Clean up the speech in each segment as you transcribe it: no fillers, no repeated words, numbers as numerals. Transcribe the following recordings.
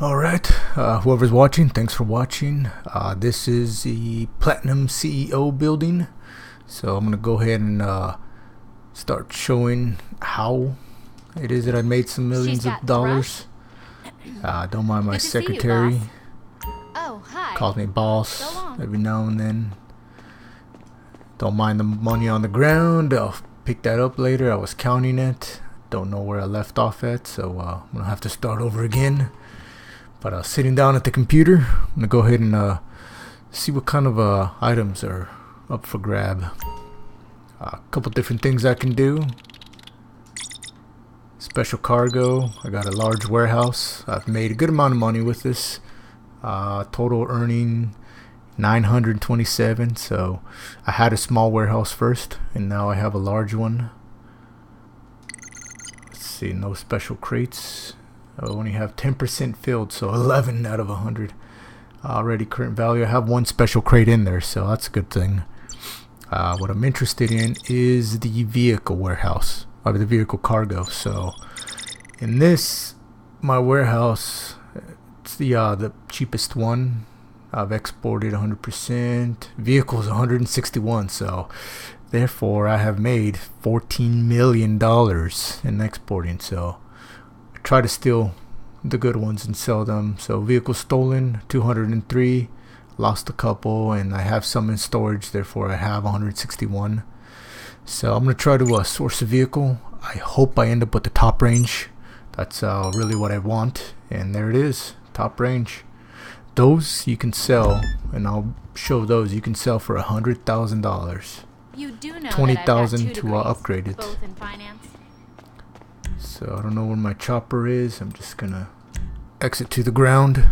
Alright, whoever's watching, thanks for watching. This is the Platinum CEO building. So I'm going to go ahead and start showing how it is that I made some millions of dollars. Don't mind my secretary. Oh, hi. Calls me boss every now and then. Don't mind the money on the ground. I'll pick that up later. I was counting it. Don't know where I left off at, so I'm going to have to start over again. But sitting down at the computer, I'm going to go ahead and see what kind of items are up for grab. A couple different things I can do. Special cargo. I got a large warehouse. I've made a good amount of money with this. Total earning 927. So I had a small warehouse first, and now I have a large one. Let's see, no special crates. I only have 10% filled, so 11 out of 100. Already current value. I have one special crate in there, so that's a good thing. What I'm interested in is the vehicle warehouse, or the vehicle cargo. So in this, my warehouse, it's the cheapest one. I've exported 100%. Vehicles 161, so therefore I have made $14 million in exporting. So try to steal the good ones and sell them. So vehicles stolen 203, lost a couple, and I have some in storage, therefore I have 161. So I'm gonna try to source a vehicle. I hope I end up with the top range. That's really what I want, and there it is, top range. Those you can sell, and I'll show those you can sell for $100,000. You do know $20,000 to upgrade it. Both in finance. So I don't know where my chopper is. I'm just gonna exit to the ground,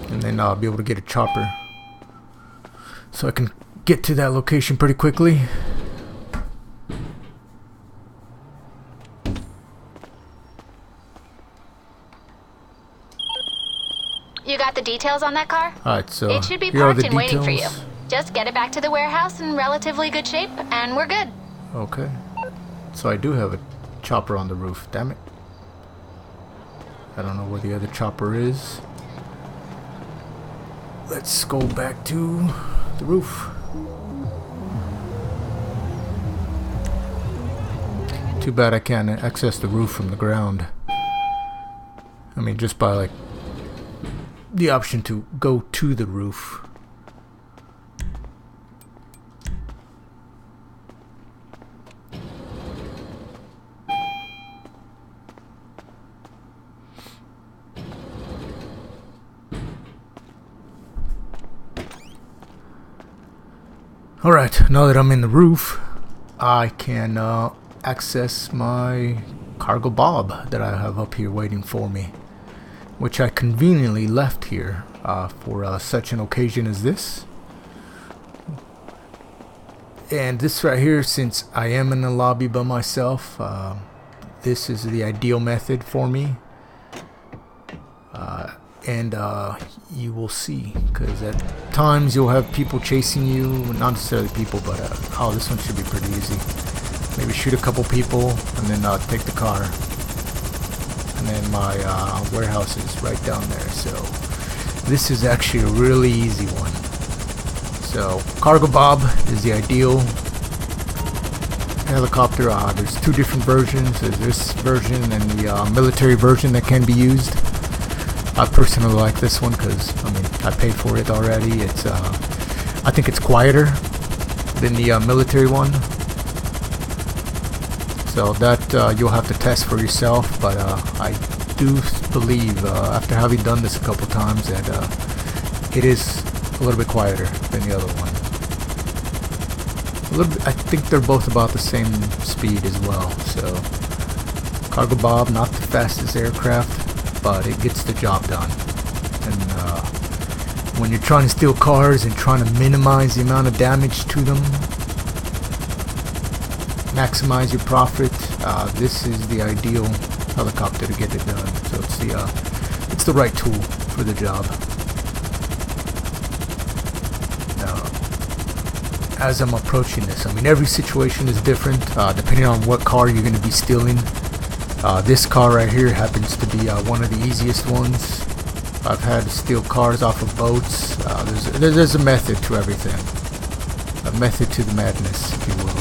and then I'll be able to get a chopper, so I can get to that location pretty quickly. You got the details on that car? Alright, so it should be here are parked the and waiting for you. details. Just get it back to the warehouse in relatively good shape, and we're good. Okay. So I do have a chopper on the roof. Damn it. I don't know where the other chopper is. Let's go back to the roof. Too bad I can't access the roof from the ground. I mean, just by like the option to go to the roof. Alright, now that I'm in the roof, I can access my Cargobob that I have up here waiting for me, which I conveniently left here for such an occasion as this. And this right here, since I am in the lobby by myself, this is the ideal method for me. And you will see, because at times you'll have people chasing you, not necessarily people, but oh, this one should be pretty easy. Maybe shoot a couple people and then take the car, and then my warehouse is right down there. So this is actually a really easy one. So Cargobob is the ideal helicopter. There's two different versions. There's this version and the military version that can be used. I personally like this one because, I mean, I paid for it already. It's I think it's quieter than the military one. So that you'll have to test for yourself. But I do believe, after having done this a couple times, that it is a little bit quieter than the other one. A little bit, I think they're both about the same speed as well. So Cargobob, not the fastest aircraft, but it gets the job done. And when you're trying to steal cars and trying to minimize the amount of damage to them, maximize your profit, this is the ideal helicopter to get it done. So it's the right tool for the job. Now, as I'm approaching this, I mean, every situation is different, depending on what car you're going to be stealing. This car right here happens to be one of the easiest ones. I've had to steal cars off of boats. There's a method to everything. A method to the madness, if you will.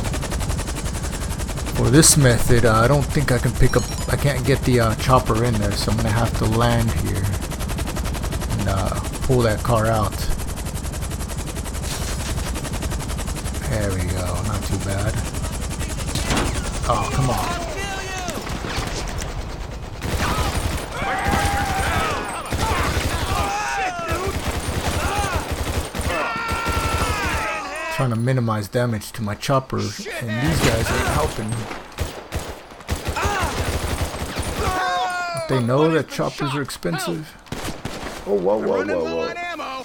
For this method, I don't think I can I can't get the chopper in there, so I'm going to have to land here and pull that car out. There we go, not too bad. Oh, come on. Trying to minimize damage to my chopper, and these guys ain't helping. Don't they know that choppers are expensive? Oh, whoa, whoa, whoa, whoa.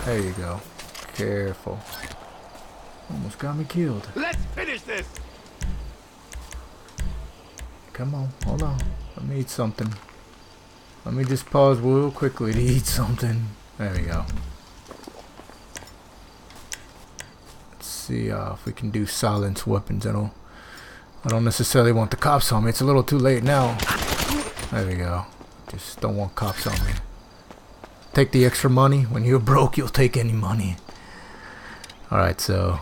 There you go. Careful. Almost got me killed. Let's finish this. Come on, hold on. Let me eat something. Let me just pause real quickly to eat something. There we go. See if we can do silence weapons. I don't necessarily want the cops on me. It's a little too late now. There we go. Just don't want cops on me. Take the extra money. When you're broke, you'll take any money. Alright, so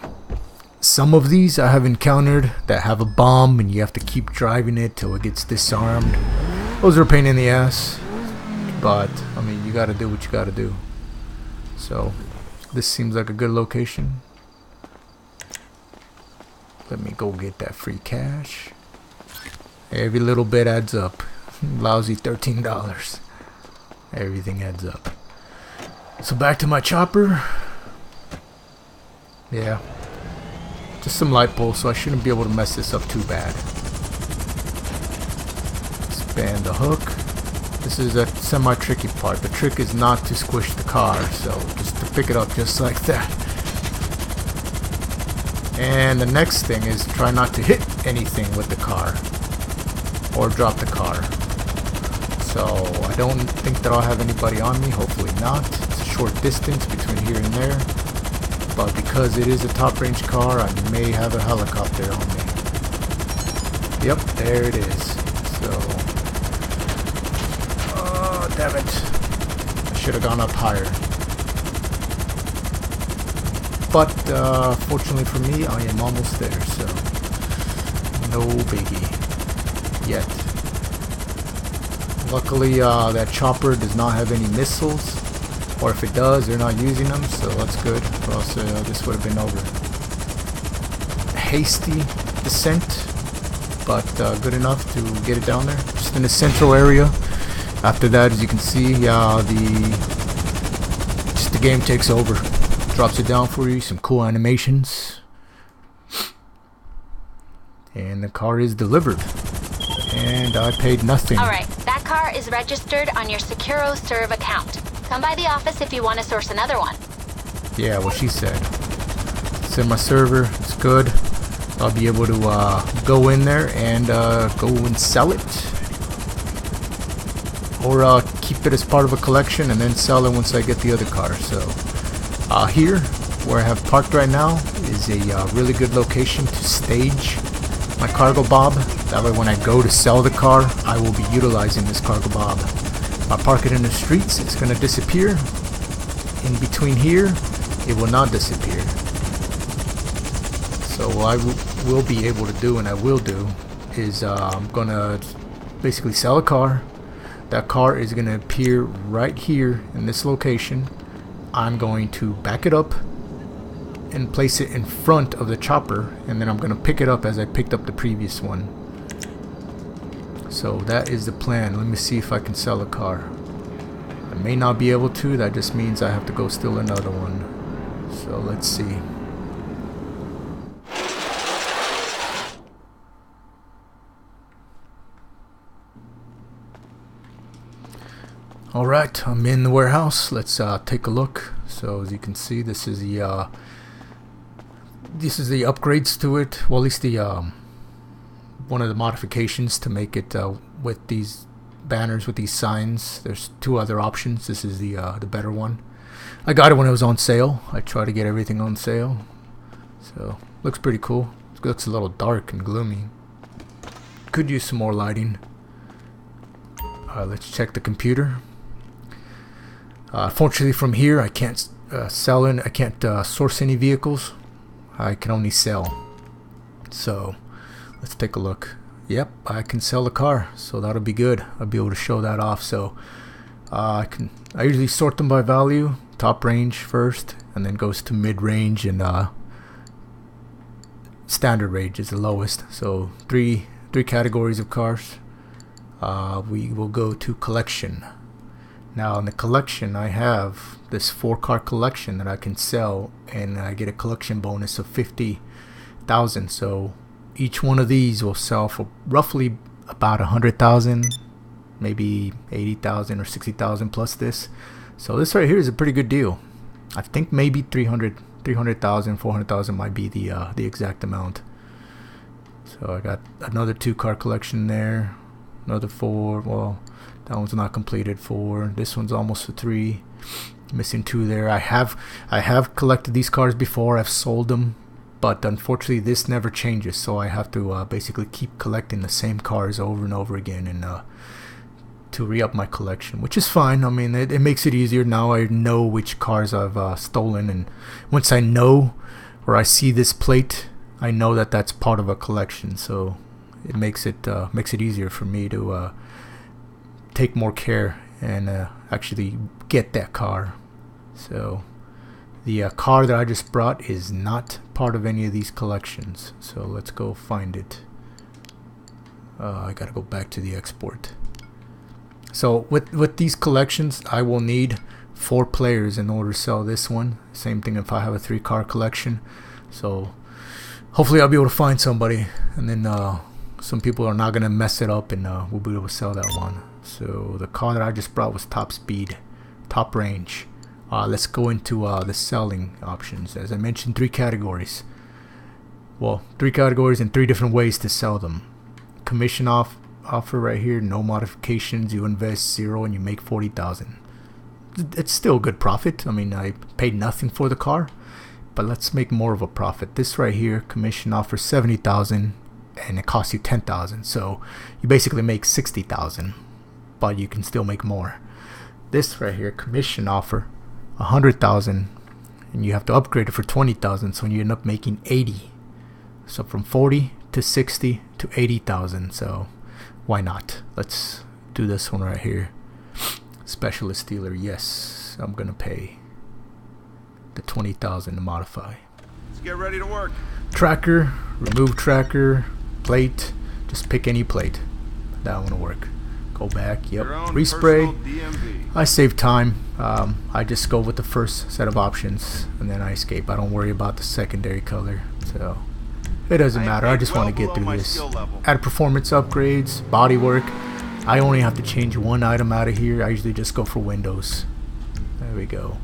some of these I have encountered that have a bomb and you have to keep driving it till it gets disarmed. Those are a pain in the ass, but I mean, you gotta do what you gotta do. So this seems like a good location. Let me go get that free cash. Every little bit adds up. Lousy $13. Everything adds up. So back to my chopper. Yeah. Just some light poles, so I shouldn't be able to mess this up too bad. Expand the hook. This is a semi-tricky part. The trick is not to squish the car, so just to pick it up just like that. And the next thing is try not to hit anything with the car or drop the car. So I don't think that I'll have anybody on me, hopefully not. It's a short distance between here and there, but because it is a top range car, I may have a helicopter on me. Yep, there it is. So, oh damn it, I should have gone up higher. But fortunately for me, I am almost there, so no biggie yet. Luckily, that chopper does not have any missiles, or if it does, they're not using them, so that's good, or else this would have been over. Hasty descent, but good enough to get it down there, just in the central area. After that, as you can see, the game takes over. Drops it down for you, some cool animations, and the car is delivered, and I paid nothing. Alright, that car is registered on your SecuroServe account. Come by the office if you want to source another one. Yeah, what she said. It's in my server, it's good. I'll be able to go in there and go and sell it, or keep it as part of a collection and then sell it once I get the other car. So here, where I have parked right now, is a really good location to stage my Cargobob. That way when I go to sell the car, I will be utilizing this Cargobob. If I park it in the streets, it's going to disappear. In between here, it will not disappear. So what I will be able to do, and I will do, is I'm going to basically sell a car. That car is going to appear right here in this location. I'm going to back it up and place it in front of the chopper, and then I'm going to pick it up as I picked up the previous one. So that is the plan. Let me see if I can sell a car. I may not be able to. That just means I have to go steal another one. So let's see. Alright, I'm in the warehouse. Let's take a look. So as you can see, this is the upgrades to it. Well, at least the one of the modifications to make it with these banners, with these signs. There's two other options. This is the better one. I got it when it was on sale. I try to get everything on sale. So looks pretty cool. It looks a little dark and gloomy. Could use some more lighting. Let's check the computer. Fortunately, from here I can't I can't source any vehicles. I can only sell. So let's take a look. Yep, I can sell a car, so that'll be good. I'll be able to show that off. So I usually sort them by value, top range first, and then goes to mid range, and standard range is the lowest. So three categories of cars. We will go to collection. Now in the collection, I have this 4-car collection that I can sell, and I get a collection bonus of 50,000. So each one of these will sell for roughly about 100,000, maybe 80,000 or 60,000 plus this. So this right here is a pretty good deal. I think maybe 300,000, 400,000 might be the exact amount. So I got another 2-car collection there, another 4. Well, that one's not completed. 4. This one's almost a 3. Missing 2 there. I have collected these cars before. I've sold them, but unfortunately this never changes. So I have to basically keep collecting the same cars over and over again, and to re-up my collection, which is fine. I mean, it makes it easier. Now I know which cars I've stolen, and once I know, or I see this plate, I know that that's part of a collection. So it makes it easier for me to take more care and actually get that car. So the car that I just brought is not part of any of these collections. So let's go find it. I gotta go back to the export. So with these collections, I will need 4 players in order to sell this one. Same thing if I have a 3-car collection. So hopefully I'll be able to find somebody, and then some people are not gonna mess it up, and we'll be able to sell that one. So the car that I just brought was top speed, top range. Let's go into the selling options. As I mentioned, 3 categories. Well, 3 categories and 3 different ways to sell them. Commission offer right here, no modifications. You invest 0 and you make 40,000. It's still a good profit. I mean, I paid nothing for the car, but let's make more of a profit. This right here, commission offer 70,000, and it costs you 10,000. So you basically make 60,000, but you can still make more. This right here, commission offer 100,000, and you have to upgrade it for 20,000, so you end up making 80. So from 40 to 60 to 80,000. So why not? Let's do this one right here. Specialist dealer, yes, I'm gonna pay the 20,000 to modify. Let's get ready to work. Tracker, remove tracker, plate, just pick any plate. That one will work. Go back, yep, respray. I save time. I just go with the first set of options, and then I escape. I don't worry about the secondary color, so it doesn't matter. I just want to get through this. Add performance upgrades, body work. I only have to change one item out of here. I usually just go for windows. There we go.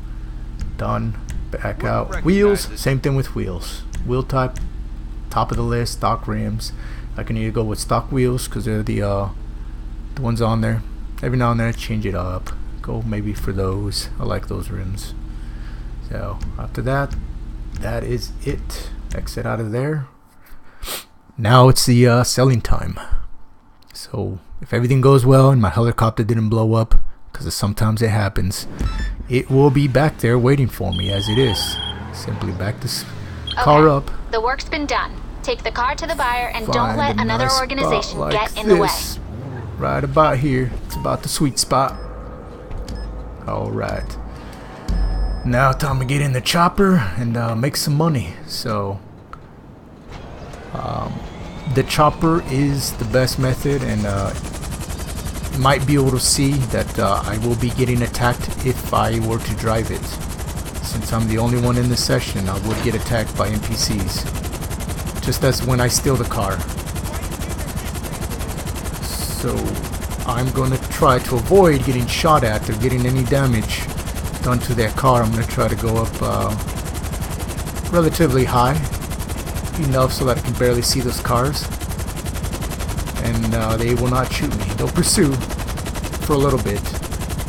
Done. Back out. Wheels, same thing with wheels. Wheel type, top of the list, stock rims. I can either go with stock wheels because they're the ones on there. Every now and then I change it up. Go maybe for those. I like those rims. So after that, that is it. Exit out of there. Now it's the selling time. So if everything goes well and my helicopter didn't blow up, because sometimes it happens, it will be back there waiting for me as it is. Simply back this car up. The work's been done. Take the car to the buyer and don't let another organization get in the way. Right about here. It's about the sweet spot. Alright. Now time to get in the chopper and make some money. So the chopper is the best method, and you might be able to see that I will be getting attacked if I were to drive it. Since I'm the only one in the session, I would get attacked by NPCs. Just as when I steal the car. So I'm gonna try to avoid getting shot at or getting any damage done to that car. I'm gonna try to go up relatively high, enough so that I can barely see those cars, and they will not shoot me. They'll pursue for a little bit.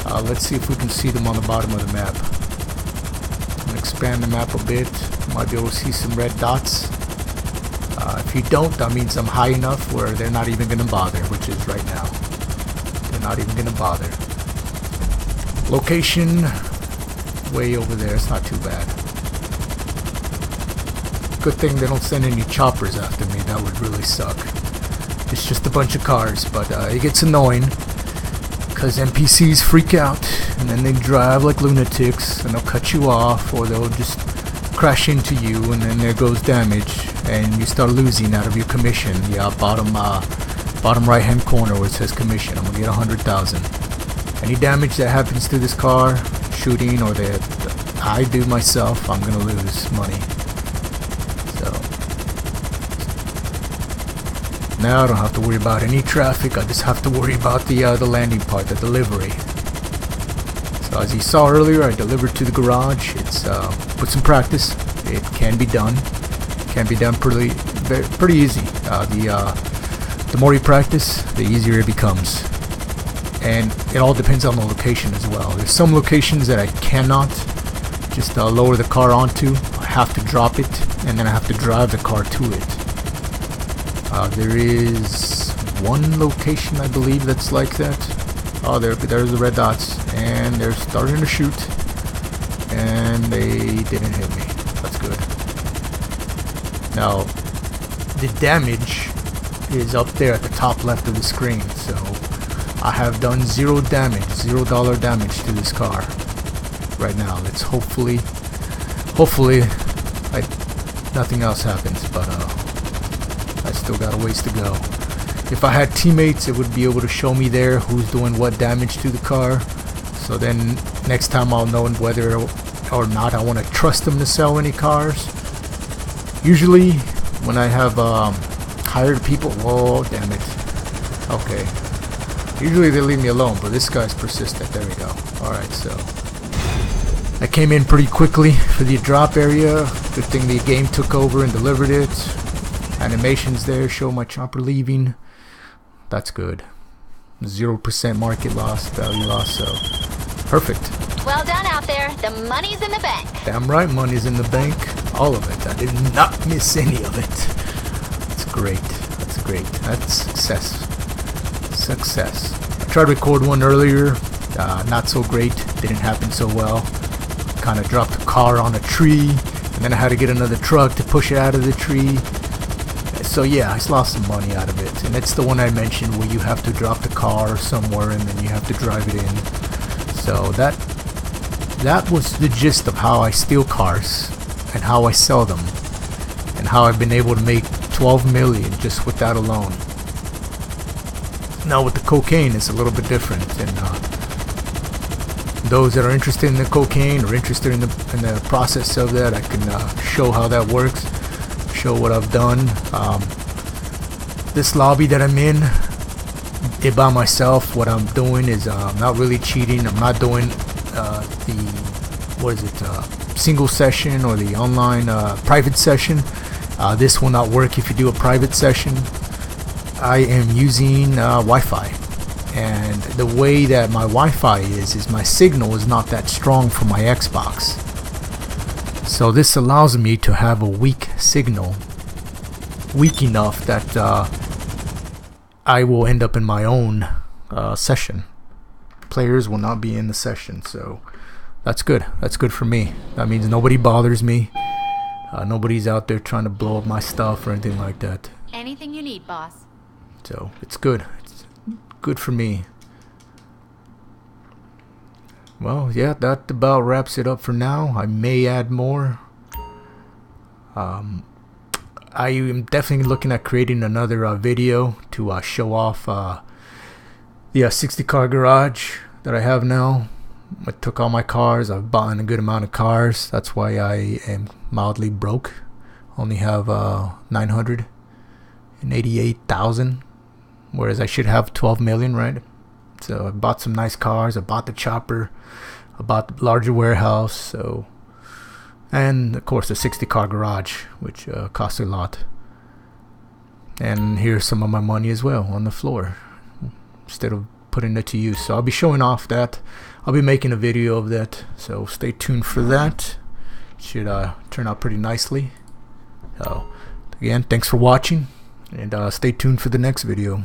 Let's see if we can see them on the bottom of the map. I'm gonna expand the map a bit. Might be able to see some red dots. If you don't, that means I'm high enough where they're not even gonna bother, which is right now. They're not even gonna bother. Location way over there. It's not too bad. Good thing they don't send any choppers after me. That would really suck. It's just a bunch of cars, but it gets annoying because NPCs freak out and then they drive like lunatics and they'll cut you off, or they'll just crash into you, and then there goes damage and you start losing out of your commission. Yeah, bottom right hand corner where it says commission, I'm gonna get 100,000. Any damage that happens to this car, shooting, or that I do myself, I'm gonna lose money. So now I don't have to worry about any traffic. I just have to worry about the landing part, the delivery. So as you saw earlier, I delivered to the garage. It's with some practice, it can be done. Can be done pretty easy. The more you practice, the easier it becomes. And it all depends on the location as well. There's some locations that I cannot just lower the car onto. I have to drop it, and then I have to drive the car to it. There is one location, I believe, that's like that. Oh, there's the red dots, and they're starting to shoot, and they didn't hit me. That's good. Now, the damage is up there at the top left of the screen, so I have done $0 damage to this car right now. Let's hopefully nothing else happens, but I still got a ways to go. If I had teammates, it would be able to show me there who's doing what damage to the car, so then next time I'll know whether or not I want to trust them to sell any cars. Usually when I have hired people, oh damn it, okay, usually they leave me alone, but this guy's persistent. There we go. Alright, so I came in pretty quickly for the drop area. Good thing the game took over and delivered it. Animations there show my chopper leaving. That's good. 0% market loss, value loss, so perfect. Well done out there. The money's in the bank. Damn right, money's in the bank. All of it. I did not miss any of it. That's great. That's great. That's success. Success. I tried to record one earlier. Not so great. Didn't happen so well. Kind of dropped the car on a tree, and then I had to get another truck to push it out of the tree. So yeah, I lost some money out of it, and it's the one I mentioned where you have to drop the car somewhere and then you have to drive it in. So that was the gist of how I steal cars and how I sell them, and how I've been able to make 12 million just with that alone. Now with the cocaine, it's a little bit different, and those that are interested in the cocaine or interested in the process of that, I can show how that works. Show what I've done. This lobby that I'm in, it by myself. What I'm doing is I'm not really cheating. I'm not doing single session or the online private session. This will not work if you do a private session. I am using Wi-Fi, and the way that my Wi-Fi is my signal is not that strong for my Xbox. So this allows me to have a weak signal, weak enough that I will end up in my own session. Players will not be in the session, so that's good. That's good for me. That means nobody bothers me. Nobody's out there trying to blow up my stuff or anything like that. Anything you need, boss. So it's good. It's good for me. Well, yeah, that about wraps it up for now. I may add more. I am definitely looking at creating another video to show off the 60 car garage that I have now. I took all my cars. I've bought a good amount of cars. That's why I am mildly broke. Only have 988,000, whereas I should have 12 million, right? So I bought some nice cars. I bought the chopper. I bought the larger warehouse. So, and of course the 60 car garage, which costs a lot. And here's some of my money as well on the floor, instead of putting it to use. So I'll be showing off that. I'll be making a video of that. So stay tuned for that. Should turn out pretty nicely. So Again, thanks for watching, and stay tuned for the next video.